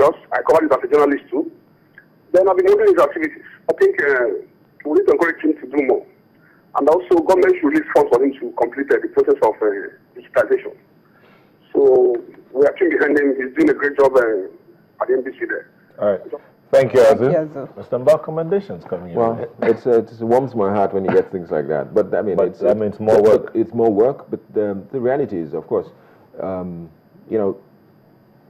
just, I covered it as a journalist too. Then I've been monitoring his activities. I think we need to encourage him to do more. And also, government should release funds for him to complete the process of digitization. So we are behind him. He's doing a great job at the NBC there. All right. Thank you, Azu. Mr. Mba, commendations coming in. Well, it warms my heart when you get things like that. But I mean, it's more work. It's more work. But the reality is, of course, you know,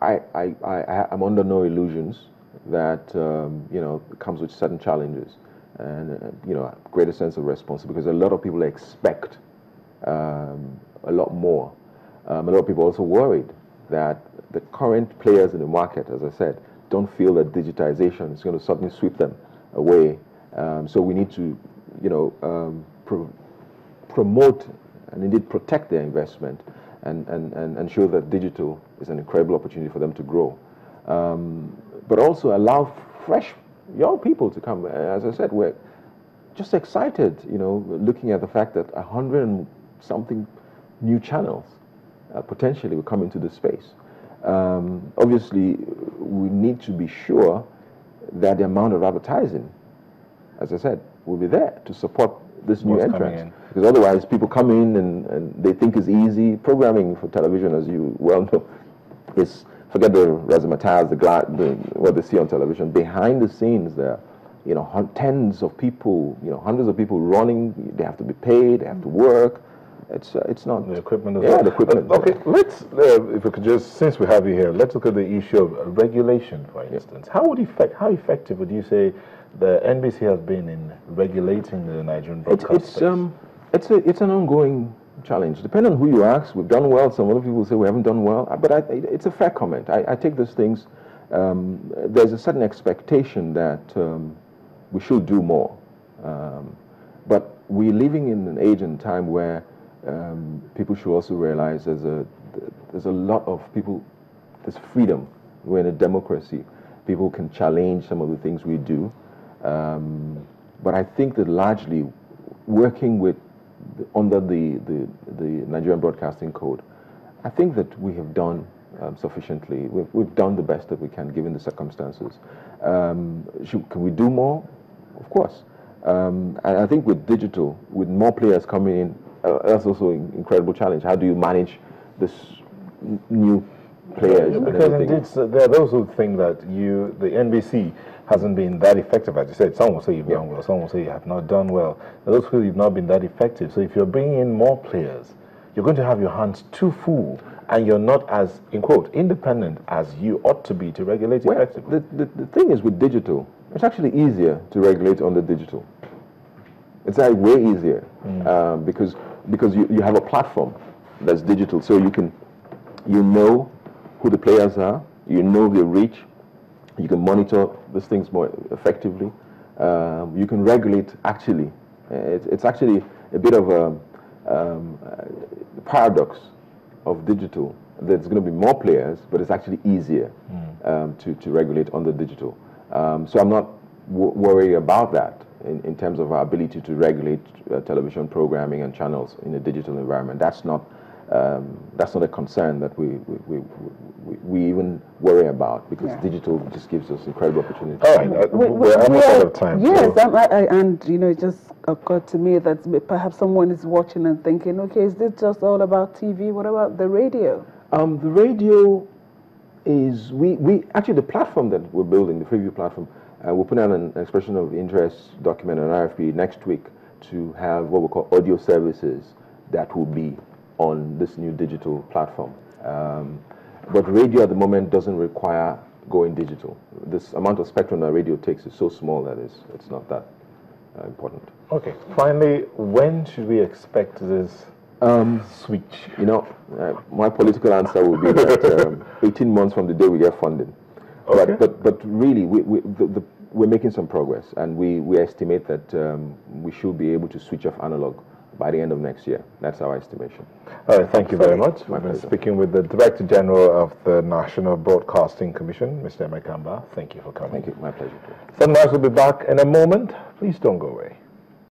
I'm under no illusions that you know, it comes with certain challenges and you know, a greater sense of responsibility, because a lot of people expect a lot more. A lot of people are also worried that the current players in the market, as I said, don't feel that digitization is going to suddenly sweep them away. So we need to, you know, promote and indeed protect their investment and show that digital is an incredible opportunity for them to grow. But also allow fresh young people to come. As I said, we're just excited, you know, looking at the fact that 100 and something new channels potentially will come into the space. Obviously, we need to be sure that the amount of advertising, as I said, will be there to support this new entrance. Because otherwise, people come in and they think it's easy. Programming for television, as you well know, is, forget the razzmatazz, what they see on television. Behind the scenes, there are, you know, tens of people, you know, hundreds of people running. They have to be paid. They have to work. It's not the equipment as well. Yeah, the equipment. Okay, let's if we could just, since we have you here, let's look at the issue of regulation, for instance. How effective would you say the NBC has been in regulating the Nigerian broadcast space? It's an ongoing challenge. Depending on who you ask, we've done well. Some other people say we haven't done well. But it's a fair comment. I take those things. There's a certain expectation that we should do more. But we're living in an age and time where people should also realize there's a lot of people, there's freedom. We're in a democracy. People can challenge some of the things we do. But I think that largely working with under the Nigerian Broadcasting Code, I think that we have done sufficiently. We've done the best that we can given the circumstances. Can we do more? Of course. And I think with digital, with more players coming in, that's also an incredible challenge. How do you manage this new players? Because indeed, there are those who think that the NBC hasn't been that effective. As you said, some will say you've done well, some will say you have not done well. Those who have not been that effective. So if you're bringing in more players, you're going to have your hands too full, and you're not as, in quote, independent as you ought to be to regulate effectively. The thing is with digital, it's actually easier to regulate on the digital. It's like way easier because you have a platform that's digital, so you know who the players are, you know their reach, you can monitor these things more effectively. You can regulate actually. It's actually a bit of a paradox of digital. There's going to be more players, but it's actually easier to regulate on the digital. So I'm not worried about that in terms of our ability to regulate television programming and channels in a digital environment. That's not a concern that we even worry about, because digital just gives us incredible opportunities. All right, we're almost out of time. Yes, and you know, it just occurred to me that perhaps someone is watching and thinking, okay, is this just all about TV? What about the radio? The radio is, we actually, the platform that we're building, the Freeview platform, we'll put out an expression of interest document, an RFP next week, to have what we call audio services that will be on this new digital platform. But radio at the moment doesn't require going digital. This amount of spectrum that radio takes is so small that it's not that important. Okay, finally, when should we expect this switch? You know, my political answer will be that 18 months from the day we get funding. Okay. But really, we're making some progress, and we estimate that we should be able to switch off analog by the end of next year. That's our estimation. All right, thank you very much. We've been speaking with the Director General of the National Broadcasting Commission, Mr. Emeka Mba. Thank you for coming. Thank you, my pleasure. Sunrise will be back in a moment. Please don't go away.